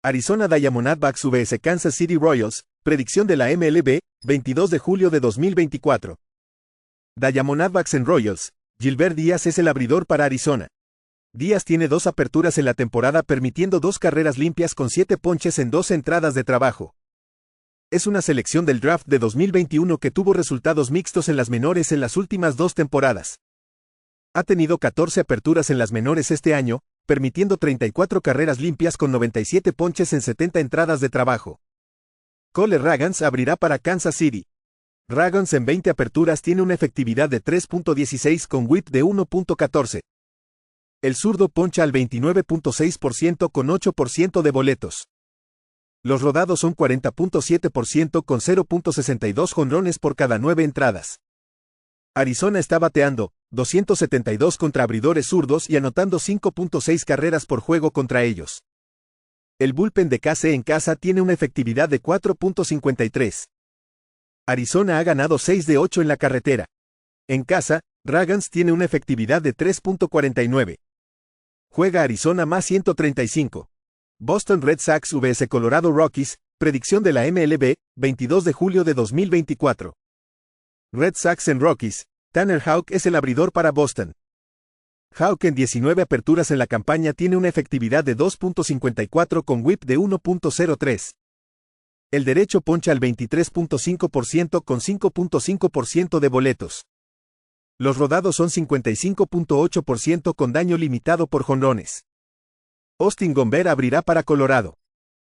Arizona Diamondbacks vs Kansas City Royals, predicción de la MLB, 22 de julio de 2024. Diamondbacks en Royals, Gilbert Díaz es el abridor para Arizona. Díaz tiene 2 aperturas en la temporada permitiendo 2 carreras limpias con 7 ponches en 2 entradas de trabajo. Es una selección del draft de 2021 que tuvo resultados mixtos en las menores en las últimas 2 temporadas. Ha tenido 14 aperturas en las menores este año, permitiendo 34 carreras limpias con 97 ponches en 70 entradas de trabajo. Cole Ragans abrirá para Kansas City. Ragans en 20 aperturas tiene una efectividad de 3.16 con whip de 1.14. El zurdo poncha al 29.6% con 8% de boletos. Los rodados son 40.7% con 0.62 jonrones por cada 9 entradas. Arizona está bateando 272 contra abridores zurdos y anotando 5.6 carreras por juego contra ellos. El bullpen de KC en casa tiene una efectividad de 4.53. Arizona ha ganado 6 de 8 en la carretera. En casa, Ragans tiene una efectividad de 3.49. Juega Arizona más 135. Boston Red Sox vs Colorado Rockies, predicción de la MLB, 22 de julio de 2024. Red Sox en Rockies, Tanner Houck es el abridor para Boston. Houck en 19 aperturas en la campaña tiene una efectividad de 2.54 con whip de 1.03. El derecho poncha al 23.5% con 5.5% de boletos. Los rodados son 55.8% con daño limitado por jonrones. Austin Gomber abrirá para Colorado.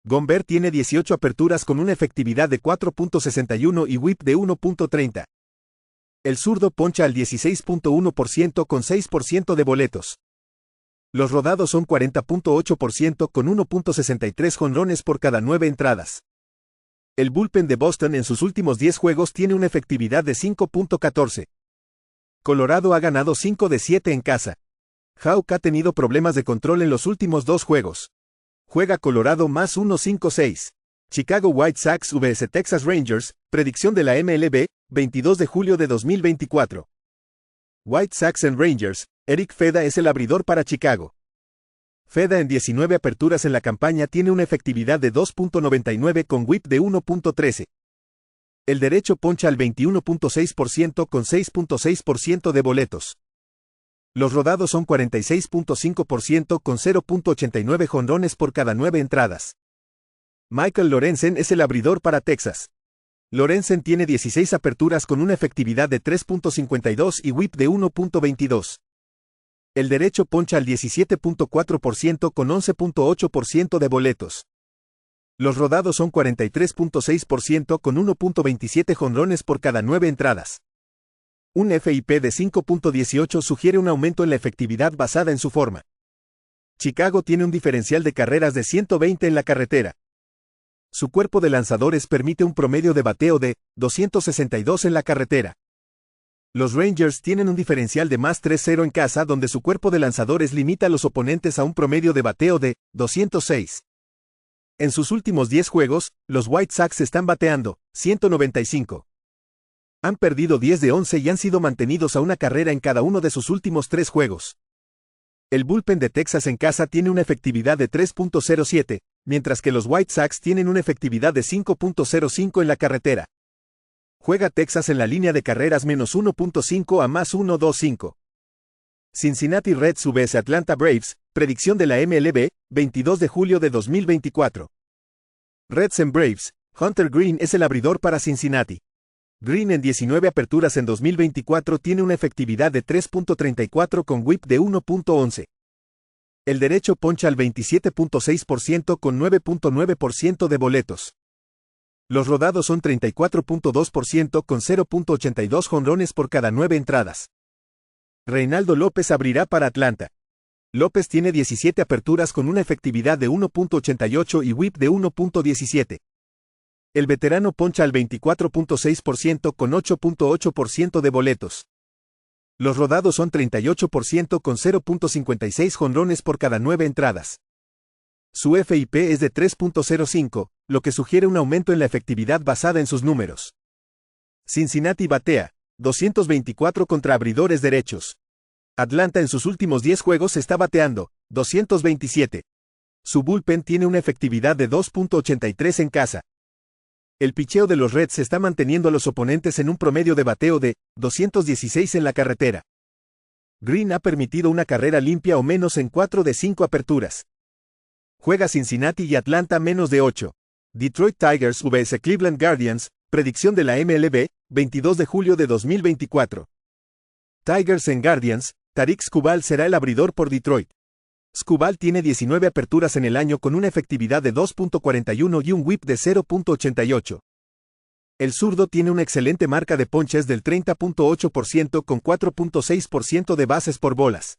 Gomber tiene 18 aperturas con una efectividad de 4.61 y whip de 1.30. El zurdo poncha al 16.1% con 6% de boletos. Los rodados son 40.8% con 1.63 jonrones por cada 9 entradas. El bullpen de Boston en sus últimos 10 juegos tiene una efectividad de 5.14. Colorado ha ganado 5 de 7 en casa. Houck ha tenido problemas de control en los últimos 2 juegos. Juega Colorado más 1.56. Chicago White Sox vs Texas Rangers, predicción de la MLB, 22 de julio de 2024. White Sox en Rangers, Eric Feda es el abridor para Chicago. Feda en 19 aperturas en la campaña tiene una efectividad de 2.99 con whip de 1.13. El derecho poncha al 21.6% con 6.6% de boletos. Los rodados son 46.5% con 0.89 jonrones por cada 9 entradas. Michael Lorenzen es el abridor para Texas. Lorenzen tiene 16 aperturas con una efectividad de 3.52 y whip de 1.22. El derecho poncha al 17.4% con 11.8% de boletos. Los rodados son 43.6% con 1.27 jonrones por cada 9 entradas. Un FIP de 5.18 sugiere un aumento en la efectividad basada en su forma. Chicago tiene un diferencial de carreras de 120 en la carretera. Su cuerpo de lanzadores permite un promedio de bateo de 262 en la carretera. Los Rangers tienen un diferencial de más 3-0 en casa donde su cuerpo de lanzadores limita a los oponentes a un promedio de bateo de 206. En sus últimos 10 juegos, los White Sox están bateando 195. Han perdido 10 de 11 y han sido mantenidos a una carrera en cada uno de sus últimos 3 juegos. El bullpen de Texas en casa tiene una efectividad de 3.07, mientras que los White Sox tienen una efectividad de 5.05 en la carretera. Juega Texas en la línea de carreras menos 1.5 a más 1.25. Cincinnati Reds vs Atlanta Braves, predicción de la MLB, 22 de julio de 2024. Reds en Braves, Hunter Green es el abridor para Cincinnati. Green en 19 aperturas en 2024 tiene una efectividad de 3.34 con whip de 1.11. El derecho poncha al 27.6% con 9.9% de boletos. Los rodados son 34.2% con 0.82 jonrones por cada 9 entradas. Reynaldo López abrirá para Atlanta. López tiene 17 aperturas con una efectividad de 1.88 y whip de 1.17. El veterano poncha al 24.6% con 8.8% de boletos. Los rodados son 38% con 0.56 jonrones por cada 9 entradas. Su FIP es de 3.05, lo que sugiere un aumento en la efectividad basada en sus números. Cincinnati batea 224 contra abridores derechos. Atlanta en sus últimos 10 juegos está bateando 227. Su bullpen tiene una efectividad de 2.83 en casa. El picheo de los Reds está manteniendo a los oponentes en un promedio de bateo de 216 en la carretera. Green ha permitido una carrera limpia o menos en 4 de 5 aperturas. Juega Cincinnati y Atlanta menos de 8. Detroit Tigers vs Cleveland Guardians, predicción de la MLB, 22 de julio de 2024. Tigers en Guardians, Tarik Skubal será el abridor por Detroit. Skubal tiene 19 aperturas en el año con una efectividad de 2.41 y un whip de 0.88. El zurdo tiene una excelente marca de ponches del 30.8% con 4.6% de bases por bolas.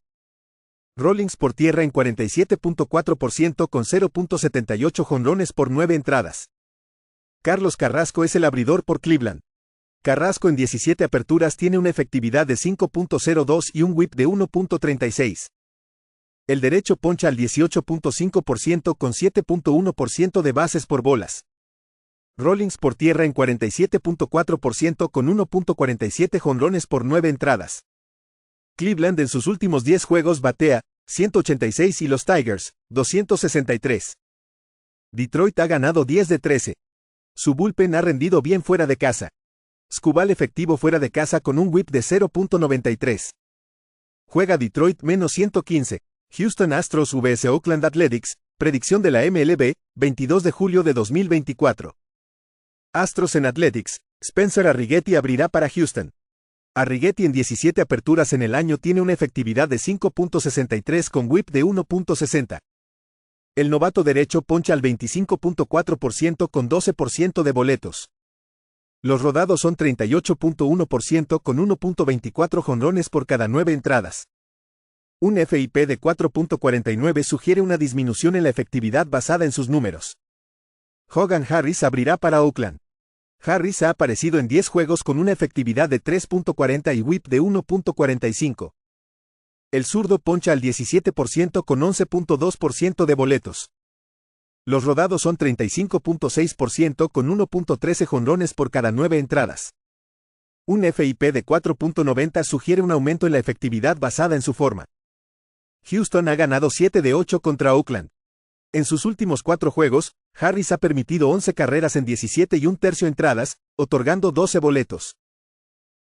Rollings por tierra en 47.4% con 0.78 jonrones por 9 entradas. Carlos Carrasco es el abridor por Cleveland. Carrasco en 17 aperturas tiene una efectividad de 5.02 y un whip de 1.36. El derecho poncha al 18.5% con 7.1% de bases por bolas. Rollings por tierra en 47.4% con 1.47 jonrones por 9 entradas. Cleveland en sus últimos 10 juegos batea 186 y los Tigers 263. Detroit ha ganado 10 de 13. Su bullpen ha rendido bien fuera de casa. Skubal efectivo fuera de casa con un whip de 0.93. Juega Detroit menos 115. Houston Astros vs Oakland Athletics, predicción de la MLB, 22 de julio de 2024. Astros en Athletics, Spencer Arrighetti abrirá para Houston. Arrighetti en 17 aperturas en el año tiene una efectividad de 5.63 con whip de 1.60. El novato derecho poncha al 25.4% con 12% de boletos. Los rodados son 38.1% con 1.24 jonrones por cada 9 entradas. Un FIP de 4.49 sugiere una disminución en la efectividad basada en sus números. Hogan Harris abrirá para Oakland. Harris ha aparecido en 10 juegos con una efectividad de 3.40 y whip de 1.45. El zurdo poncha al 17% con 11.2% de boletos. Los rodados son 35.6% con 1.13 jonrones por cada 9 entradas. Un FIP de 4.90 sugiere un aumento en la efectividad basada en su forma. Houston ha ganado 7 de 8 contra Oakland. En sus últimos 4 juegos, Harris ha permitido 11 carreras en 17 y un tercio entradas, otorgando 12 boletos.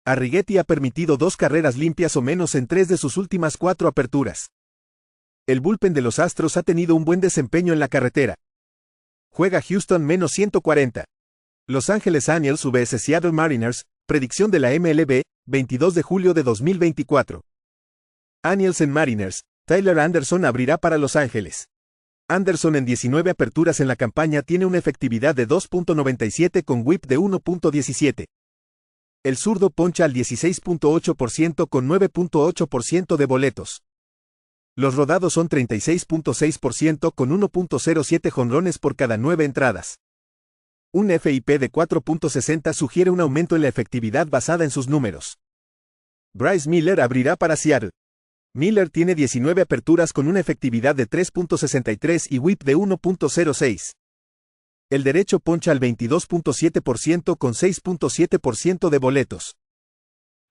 Arrighetti ha permitido 2 carreras limpias o menos en 3 de sus últimas 4 aperturas. El bullpen de los Astros ha tenido un buen desempeño en la carretera. Juega Houston menos 140. Los Angeles Angels vs Seattle Mariners, predicción de la MLB, 22 de julio de 2024. Angels en Mariners, Tyler Anderson abrirá para Los Ángeles. Anderson en 19 aperturas en la campaña tiene una efectividad de 2.97 con whip de 1.17. El zurdo poncha al 16.8% con 9.8% de boletos. Los rodados son 36.6% con 1.07 jonrones por cada 9 entradas. Un FIP de 4.60 sugiere un aumento en la efectividad basada en sus números. Bryce Miller abrirá para Seattle. Miller tiene 19 aperturas con una efectividad de 3.63 y whip de 1.06. El derecho poncha al 22.7% con 6.7% de boletos.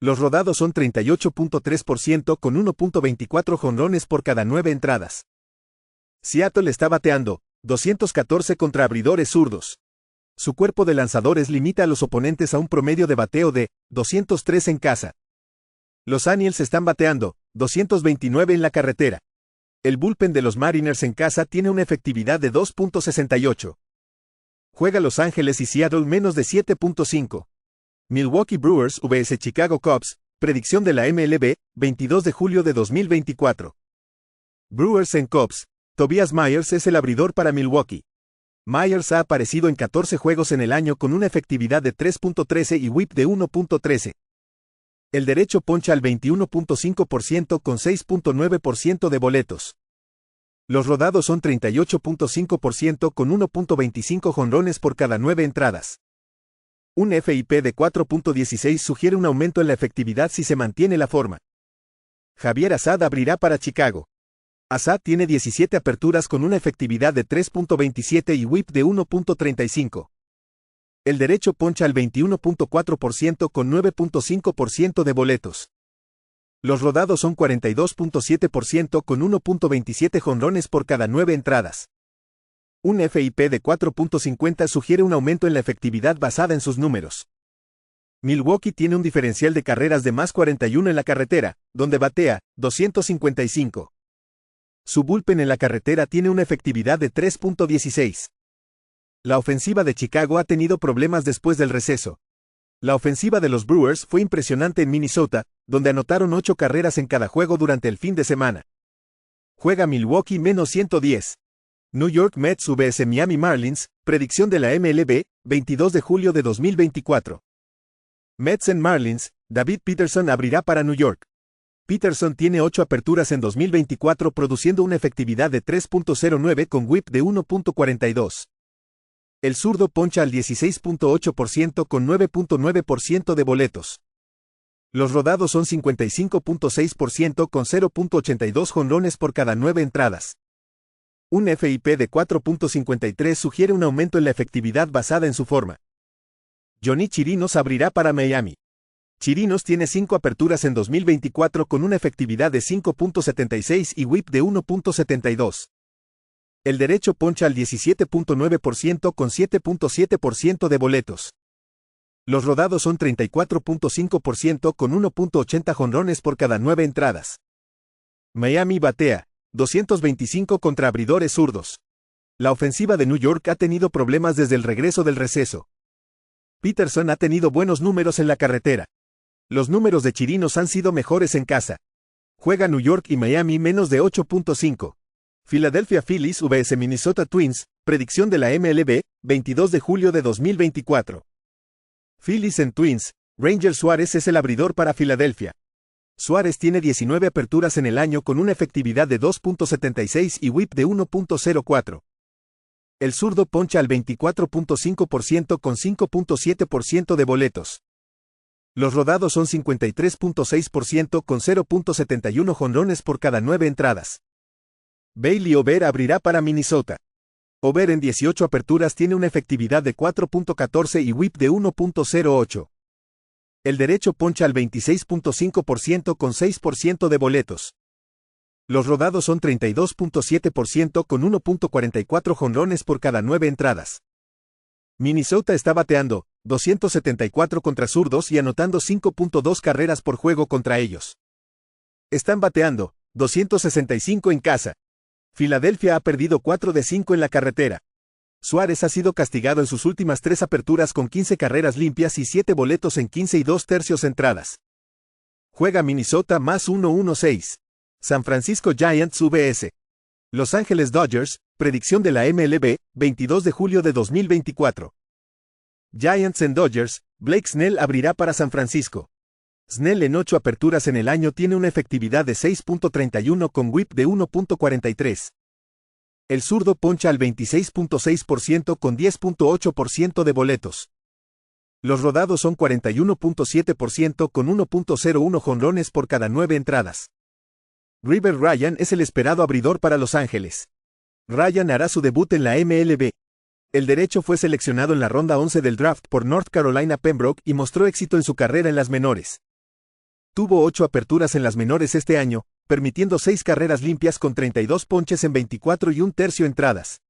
Los rodados son 38.3% con 1.24 jonrones por cada 9 entradas. Seattle está bateando 214 contra abridores zurdos. Su cuerpo de lanzadores limita a los oponentes a un promedio de bateo de 203 en casa. Los Angels están bateando 229 en la carretera. El bullpen de los Mariners en casa tiene una efectividad de 2.68. Juega Los Ángeles y Seattle menos de 7.5. Milwaukee Brewers vs Chicago Cubs, predicción de la MLB, 22 de julio de 2024. Brewers en Cubs, Tobias Myers es el abridor para Milwaukee. Myers ha aparecido en 14 juegos en el año con una efectividad de 3.13 y whip de 1.13. El derecho poncha al 21.5% con 6.9% de boletos. Los rodados son 38.5% con 1.25 jonrones por cada 9 entradas. Un FIP de 4.16 sugiere un aumento en la efectividad si se mantiene la forma. Javier Assad abrirá para Chicago. Assad tiene 17 aperturas con una efectividad de 3.27 y whip de 1.35. El derecho poncha al 21.4% con 9.5% de boletos. Los rodados son 42.7% con 1.27 jonrones por cada 9 entradas. Un FIP de 4.50 sugiere un aumento en la efectividad basada en sus números. Milwaukee tiene un diferencial de carreras de más 41 en la carretera, donde batea 255. Su bullpen en la carretera tiene una efectividad de 3.16. La ofensiva de Chicago ha tenido problemas después del receso. La ofensiva de los Brewers fue impresionante en Minnesota, donde anotaron 8 carreras en cada juego durante el fin de semana. Juega Milwaukee -110. New York Mets vs Miami Marlins, predicción de la MLB, 22 de julio de 2024. Mets en Marlins, David Peterson abrirá para New York. Peterson tiene 8 aperturas en 2024 produciendo una efectividad de 3.09 con whip de 1.42. El zurdo poncha al 16.8% con 9.9% de boletos. Los rodados son 55.6% con 0.82 jonrones por cada 9 entradas. Un FIP de 4.53 sugiere un aumento en la efectividad basada en su forma. Yonny Chirinos abrirá para Miami. Chirinos tiene 5 aperturas en 2024 con una efectividad de 5.76 y whip de 1.72. El derecho poncha al 17.9% con 7.7% de boletos. Los rodados son 34.5% con 1.80 jonrones por cada 9 entradas. Miami batea 225 contra abridores zurdos. La ofensiva de New York ha tenido problemas desde el regreso del receso. Peterson ha tenido buenos números en la carretera. Los números de Chirinos han sido mejores en casa. Juega New York y Miami menos de 8.5. Philadelphia Phillies vs Minnesota Twins, predicción de la MLB, 22 de julio de 2024. Phillies en Twins, Ranger Suárez es el abridor para Filadelfia. Suárez tiene 19 aperturas en el año con una efectividad de 2.76 y whip de 1.04. El zurdo poncha al 24.5% con 5.7% de boletos. Los rodados son 53.6% con 0.71 jonrones por cada 9 entradas. Bailey Ober abrirá para Minnesota. Ober en 18 aperturas tiene una efectividad de 4.14 y whip de 1.08. El derecho poncha al 26.5% con 6% de boletos. Los rodados son 32.7% con 1.44 jonrones por cada 9 entradas. Minnesota está bateando 274 contra zurdos y anotando 5.2 carreras por juego contra ellos. Están bateando 265 en casa. Filadelfia ha perdido 4 de 5 en la carretera. Suárez ha sido castigado en sus últimas 3 aperturas con 15 carreras limpias y 7 boletos en 15 y 2/3 entradas. Juega Minnesota +116. San Francisco Giants vs Los Ángeles Dodgers, predicción de la MLB, 22 de julio de 2024. Giants en Dodgers, Blake Snell abrirá para San Francisco. Snell en 8 aperturas en el año tiene una efectividad de 6.31 con whip de 1.43. El zurdo poncha al 26.6% con 10.8% de boletos. Los rodados son 41.7% con 1.01 jonrones por cada 9 entradas. River Ryan es el esperado abridor para Los Ángeles. Ryan hará su debut en la MLB. El derecho fue seleccionado en la ronda 11 del draft por North Carolina Pembroke y mostró éxito en su carrera en las menores. Tuvo 8 aperturas en las menores este año, permitiendo 6 carreras limpias con 32 ponches en 24 y 1/3 entradas.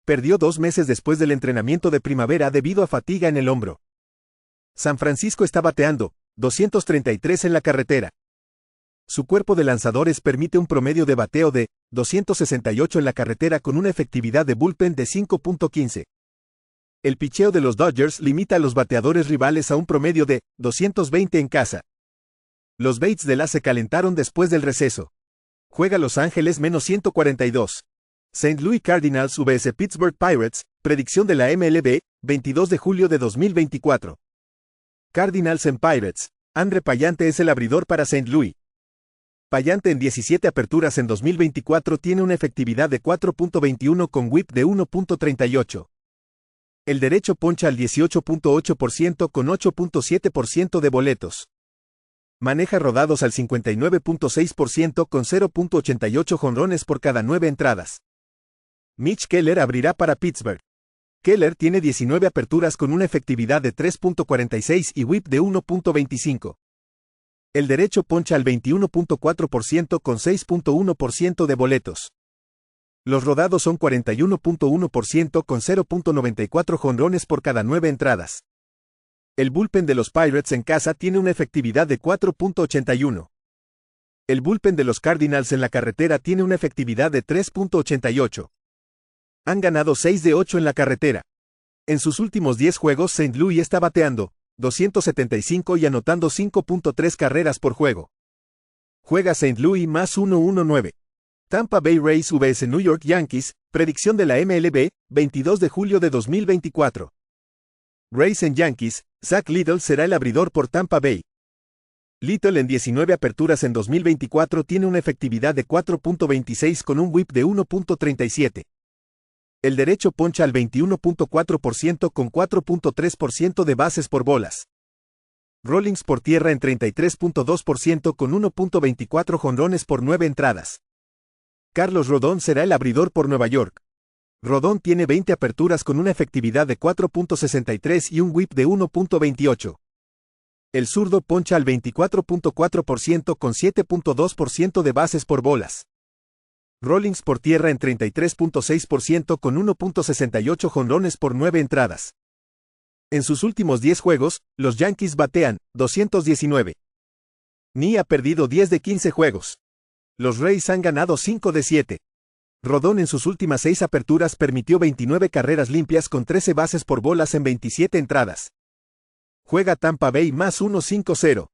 Perdió 2 meses después del entrenamiento de primavera debido a fatiga en el hombro. San Francisco está bateando 233 en la carretera. Su cuerpo de lanzadores permite un promedio de bateo de 268 en la carretera con una efectividad de bullpen de 5.15. El picheo de los Dodgers limita a los bateadores rivales a un promedio de 220 en casa. Los Bates de la se calentaron después del receso. Juega Los Ángeles -142. St. Louis Cardinals vs Pittsburgh Pirates, predicción de la MLB, 22 de julio de 2024. Cardinals en Pirates, Andre Pallante es el abridor para St. Louis. Pallante en 17 aperturas en 2024 tiene una efectividad de 4.21 con whip de 1.38. El derecho poncha al 18.8% con 8.7% de boletos. Maneja rodados al 59.6% con 0.88 jonrones por cada 9 entradas. Mitch Keller abrirá para Pittsburgh. Keller tiene 19 aperturas con una efectividad de 3.46 y whip de 1.25. El derecho poncha al 21.4% con 6.1% de boletos. Los rodados son 41.1% con 0.94 jonrones por cada 9 entradas. El bullpen de los Pirates en casa tiene una efectividad de 4.81. El bullpen de los Cardinals en la carretera tiene una efectividad de 3.88. Han ganado 6 de 8 en la carretera. En sus últimos 10 juegos, St. Louis está bateando 275 y anotando 5.3 carreras por juego. Juega St. Louis más 1.19. Tampa Bay Rays vs New York Yankees, predicción de la MLB, 22 de julio de 2024. Rays en Yankees, Zach Littell será el abridor por Tampa Bay. Littell en 19 aperturas en 2024 tiene una efectividad de 4.26 con un whip de 1.37. El derecho poncha al 21.4% con 4.3% de bases por bolas. Rollins por tierra en 33.2% con 1.24 jonrones por 9 entradas. Carlos Rodón será el abridor por Nueva York. Rodón tiene 20 aperturas con una efectividad de 4.63 y un whip de 1.28. El zurdo poncha al 24.4% con 7.2% de bases por bolas. Rollins por tierra en 33.6% con 1.68 jonrones por 9 entradas. En sus últimos 10 juegos, los Yankees batean 219. Ni ha perdido 10 de 15 juegos. Los Rays han ganado 5 de 7. Rodón en sus últimas 6 aperturas permitió 29 carreras limpias con 13 bases por bolas en 27 entradas. Juega Tampa Bay más 1.50.